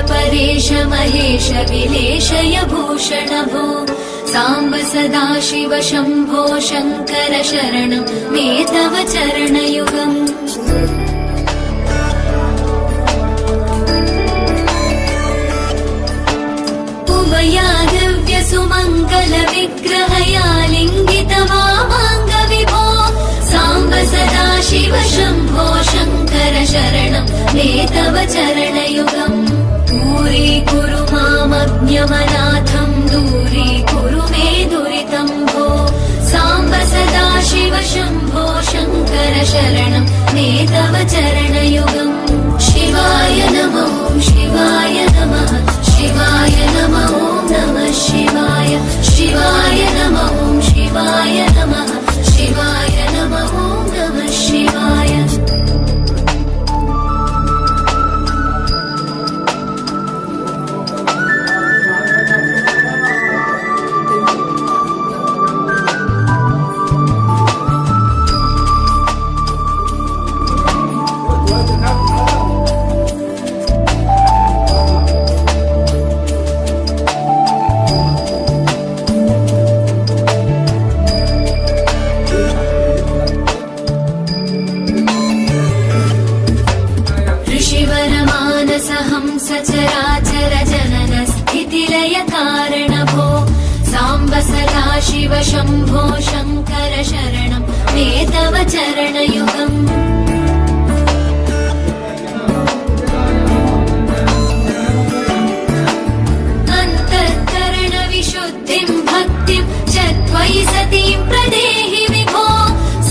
परेश महेश विलेशय भूषण भो साम्ब सदाशिव शम्भो शङ्कर शरणं मे तव चरणयुगम्। उमया दिव्य सुमङ्गल विग्रहया लिङ्गित वामाङ्ग विभो साम्ब सदाशिव शम्भो शङ्कर शरणं मे तव चरणयुगम्। दूरीकुरु मामज्ञमनाथं दूरीकुरु मे दुरितं भो साम्ब सदाशिव शम्भो शङ्कर शरणं मे तव चरणयुगम्। शिवाय नमः शिवाय नमः शिवाय नमः नमः शिवाय शिवाय नमः शिवाय नमः शिवाय नमः नमः शिवाय। सचराचर जनन स्थितिलय कारण भो साम्ब सदाशिव शम्भो शङ्कर शरणं मे तव चरणयुगम्। अन्तःकरण विशुद्धिं भक्तिं च त्वयि सतीं प्रदेहि विभो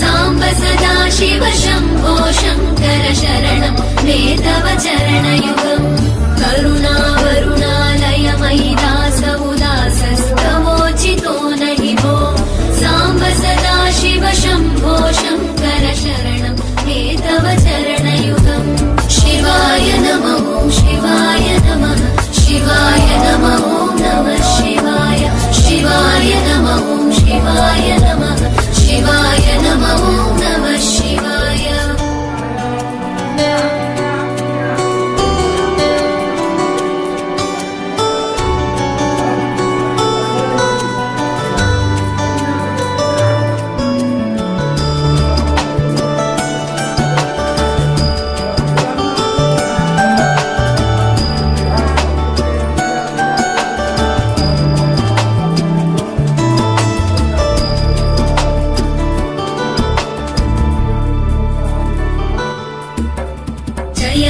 साम्ब सदाशिव शम्भो शङ्कर शरणं मे तव चरणयुगम्। करुणावरुणालय मयि दास उदासस्तवोचितो नहि भो साम्ब सदाशिव शम्भो शङ्कर शरणं मे तव चरणयुगम्। शिवाय नमः शिवाय नमः शिवाय नमः नमः शिवाय शिवाय नमः शिवाय नमः शिवाय नमः नमः शिवाय।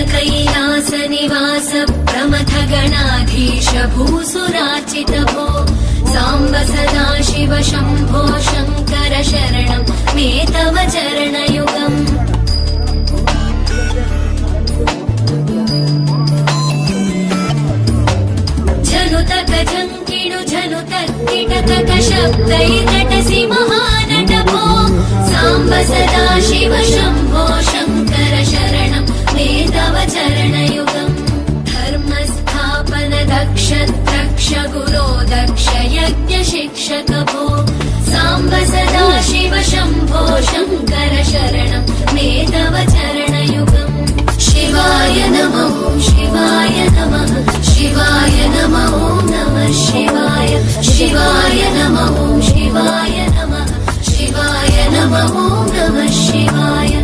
कैलास निवास प्रमथ गणाधीश भूसुराचित भो साम्ब सदाशिव शम्भो शङ्कर शरणं मे तव चरणयुगम्। झनुतक झङ्किणु झनुतक किटतक शब्दैर्नटसि महानट भो साम्ब सदाशिव शम्भो शङ्कर शरणं मे तव चरणयुगम्। धर्मस्थापन दक्ष द्रक्ष गुरो दक्ष यज्ञ शिक्षक भो साम्ब सदाशिव शम्भो शङ्कर शरणं मे तव चरणयुगम्। शिवाय नमः शिवाय नमः शिवाय नमः नमः शिवाय शिवाय नमः शिवाय नमः शिवाय नमः नमः शिवाय।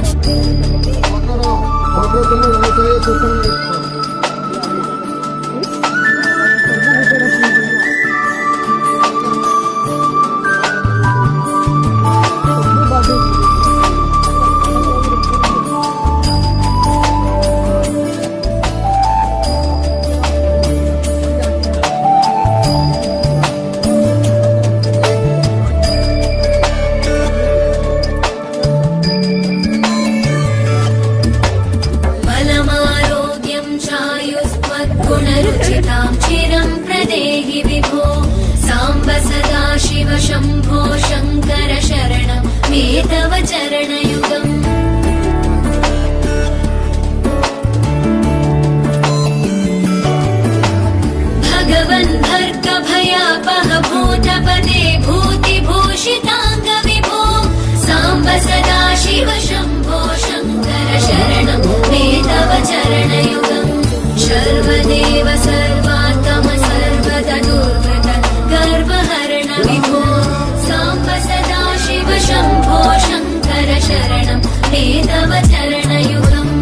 शिव शम्भो शङ्कर शरणं मे तव चरणयुगम् भगवन् भर्गभयापह भूतपते भूतिभूषिताङ्ग विभो साम्ब सदा शिव शम्भो शङ्कर शरणं मे तव चरणयुगम् सर्वदेव सर्वात्म सर्वदुर्वृत गर्वहरण विभो साम्ब सदा शिव शम्भो शङ्कर शरणं मे तव चरणयुगम्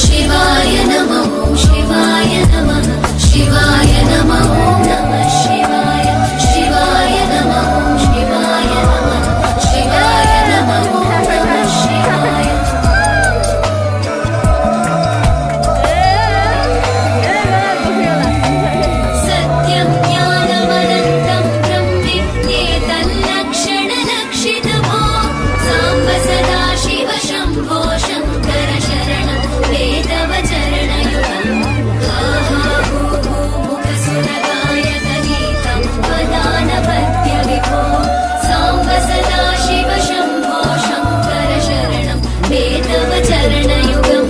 शिवाय नमः शिवाय नमः शिवाय नमः नमः शिवाय शिवाय नमः शिवाय नमः शिवाय नमः नमः शिवाय सत्यं ज्ञानमनन्तं ब्रह्मेत्येतल्लक्षणलक्षितभो साम्ब सदा शिव शम्भो शङ्कर शरणं मे तव चरणयुगम् मुखसुरगायकगीतं वदानपद्य विभो साम्ब सदा शिव शम्भो शङ्कर शरणं मे तव चरणयुगम्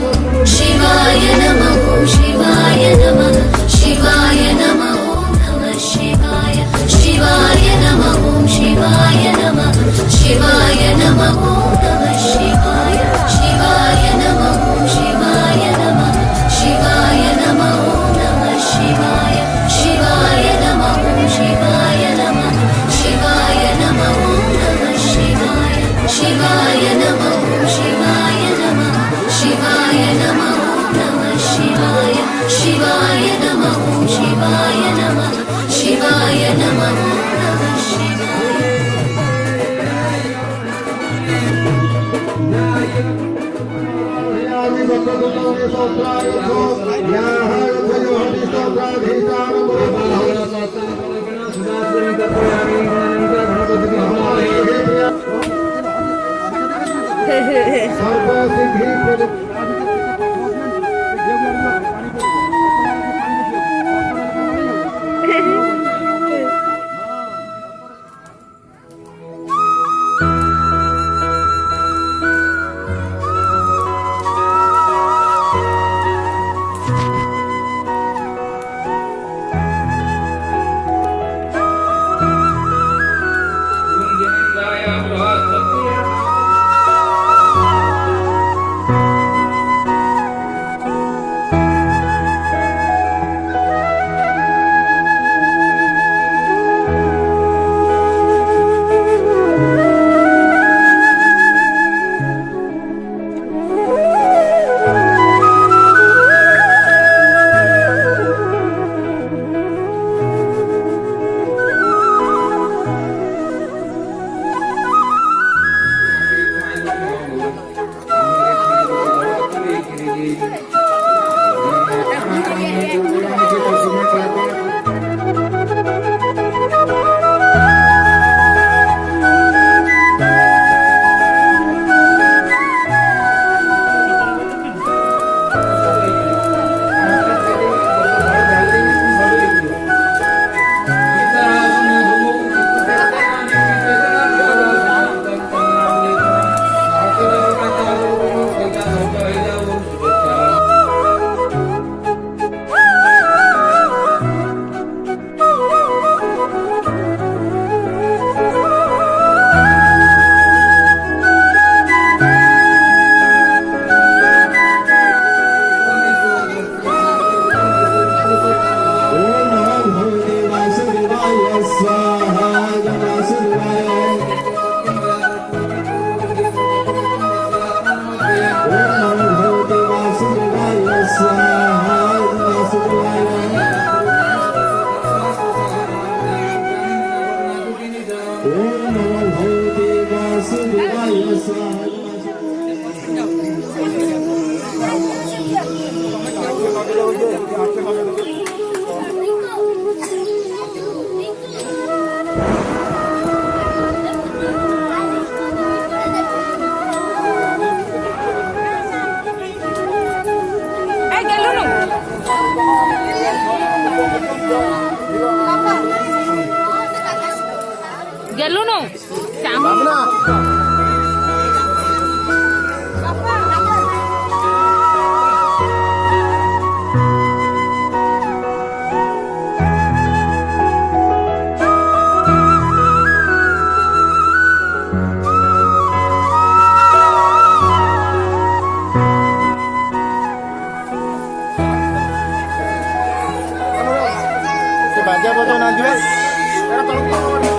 शिवाय नमः शिवाय नमः शिवाय नमः नमः शिवाय शिवाय नमः शिवाय नमः शिवाय नमः नमः शिवाय शिवाय नमः शिवाय नमः शिवाय नमः नमः शिवाय शिवाय नमः शिवाय नमः शिवाय नमः नमः शिवाय शिवाय नमः शिवाय नमः शिवाय नमः नमः शिवाय शिवाय नमः शिवाय नमः शिवाय नमः नमः शिवाय ଚାଲୁନୁ ଭାବନା ବାଜା ବଜାଉ ନାହାନ୍ତି ବା